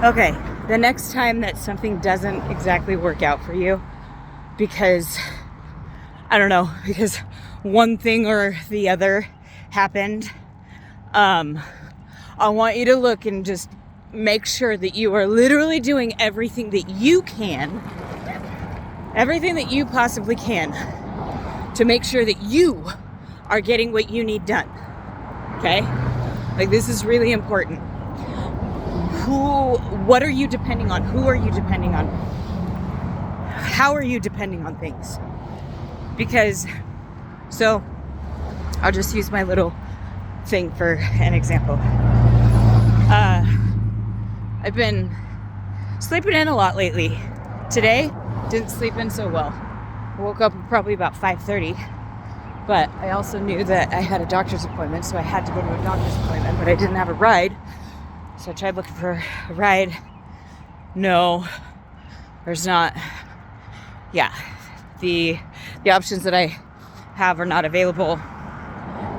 Okay, the next time that something doesn't exactly work out for you because, I don't know, because one thing or the other happened, I want you to look and just make sure that you are literally doing everything that you can, everything that you possibly can to make sure that you are getting what you need done. Okay? Like, this is really important. What are you depending on? Who are you depending on? How are you depending on things? Because, so, I'll just use my little thing for an example. I've been sleeping in a lot lately. Today, didn't sleep in so well. I woke up probably about 5:30, but I also knew that I had a doctor's appointment, so I had to go to a doctor's appointment, but I didn't have a ride. So I tried looking for a ride. No, there's not. Yeah, the options that I have are not available.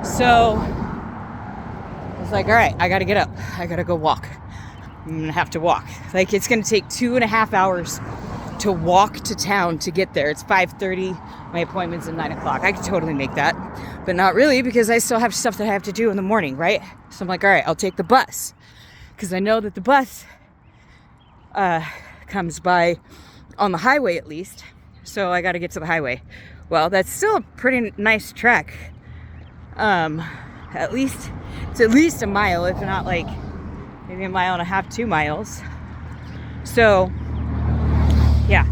So I was like, all right, I gotta get up. I gotta go walk. I'm gonna have to walk. Like, it's gonna take 2.5 hours to walk to town to get there. It's 5:30. My appointment's at 9 o'clock. I could totally make that, but not really, because I still have stuff that I have to do in the morning, right? So I'm like, all right, I'll take the bus, because I know that the bus comes by on the highway at least. So I got to get to the highway. Well, that's still a pretty nice trek. It's at least a mile, if not like maybe 1.5 miles, 2 miles. So yeah.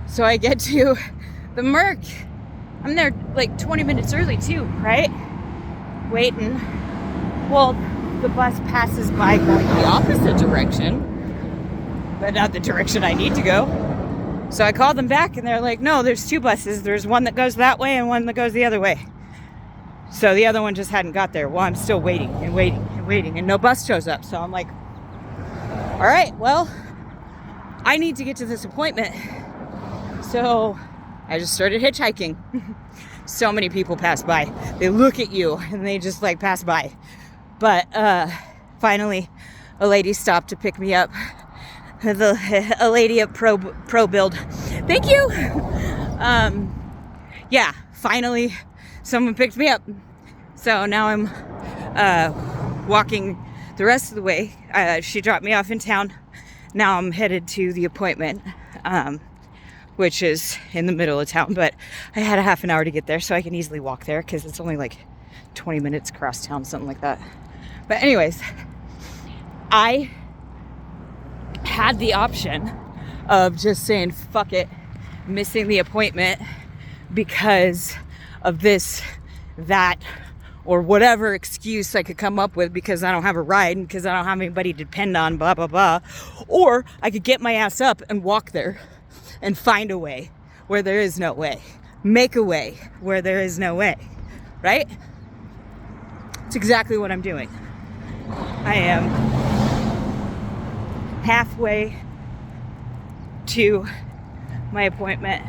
So I get to the Merc. I'm there like 20 minutes early too, right? Waiting. Well, the bus passes by going the opposite direction, but not the direction I need to go. So I called them back and they're like, no, there's 2 buses. There's one that goes that way and one that goes the other way. So the other one just hadn't got there. Well, I'm still waiting and waiting and waiting, and no bus shows up. So I'm like, all right, well, I need to get to this appointment. So I just started hitchhiking. So many people pass by. They look at you and they just like pass by. But finally, a lady stopped to pick me up. A lady at Pro Build. Thank you. Yeah, finally, someone picked me up. So now I'm walking the rest of the way. She dropped me off in town. Now I'm headed to the appointment, which is in the middle of town. But I had a half an hour to get there, so I can easily walk there because it's only like 20 minutes across town, something like that. But anyways, I had the option of just saying, fuck it, missing the appointment because of this, that, or whatever excuse I could come up with, because I don't have a ride and because I don't have anybody to depend on, blah, blah, blah. Or I could get my ass up and walk there and find a way where there is no way. Make a way where there is no way, right? It's exactly what I'm doing. I am halfway to my appointment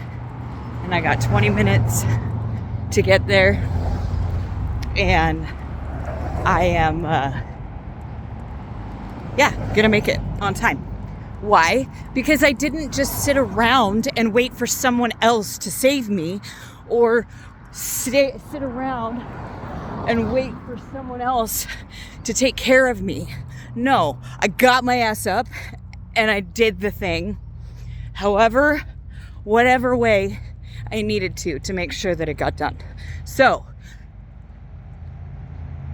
and I got 20 minutes to get there, and I am gonna make it on time. Why? Because I didn't just sit around and wait for someone else to save me, or sit around and wait for someone else to take care of me. No, I got my ass up and I did the thing, however, whatever way I needed to make sure that it got done. So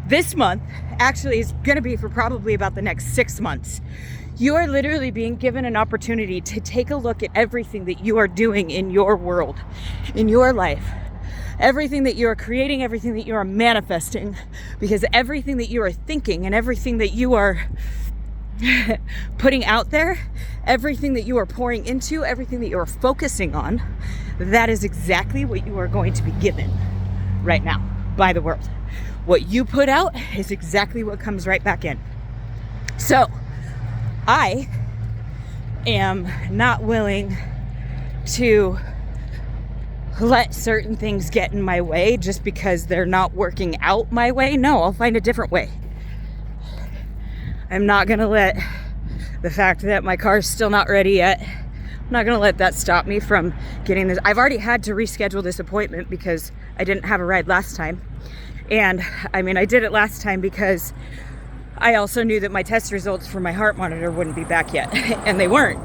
this month actually is going to be for probably about the next 6 months. You are literally being given an opportunity to take a look at everything that you are doing in your world, in your life, everything that you are creating, everything that you are manifesting, because everything that you are thinking and everything that you are putting out there, everything that you are pouring into, everything that you are focusing on, that is exactly what you are going to be given right now by the world. What you put out is exactly what comes right back in. So I am not willing to let certain things get in my way just because they're not working out my way. No, I'll find a different way. I'm not gonna let The fact that my car's still not ready yet, I'm not gonna let that stop me from getting this. I've already had to reschedule this appointment because I didn't have a ride last time. And I mean, I did it last time because I also knew that my test results for my heart monitor wouldn't be back yet. And they weren't,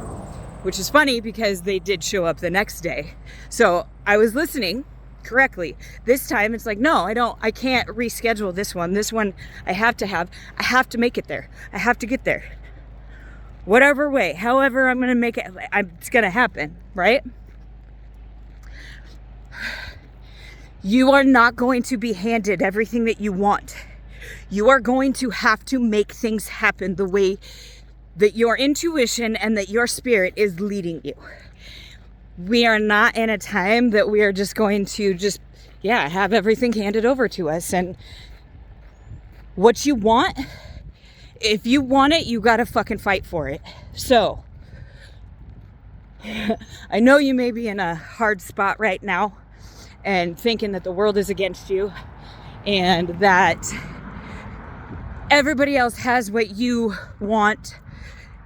which is funny because they did show up the next day. So I was listening correctly. This time it's like, no, I can't reschedule this one. This one I have to make it there. I have to get there. Whatever way, however I'm going to make it, it's going to happen, right? You are not going to be handed everything that you want. You are going to have to make things happen the way that your intuition and that your spirit is leading you. We are not in a time that we are just going to have everything handed over to us. And what you want, if you want it, you gotta fucking fight for it. So, I know you may be in a hard spot right now and thinking that the world is against you and that everybody else has what you want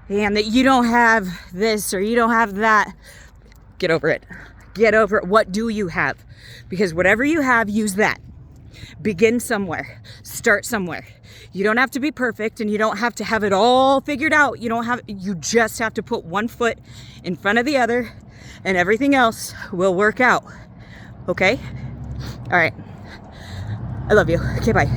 and that you don't have this or you don't have that. Get over it. Get over it. What do you have? Because whatever you have, use that. Begin somewhere. Start somewhere. You don't have to be perfect and you don't have to have it all figured out. You just have to put one foot in front of the other and everything else will work out. Okay? All right. I love you. Okay, bye.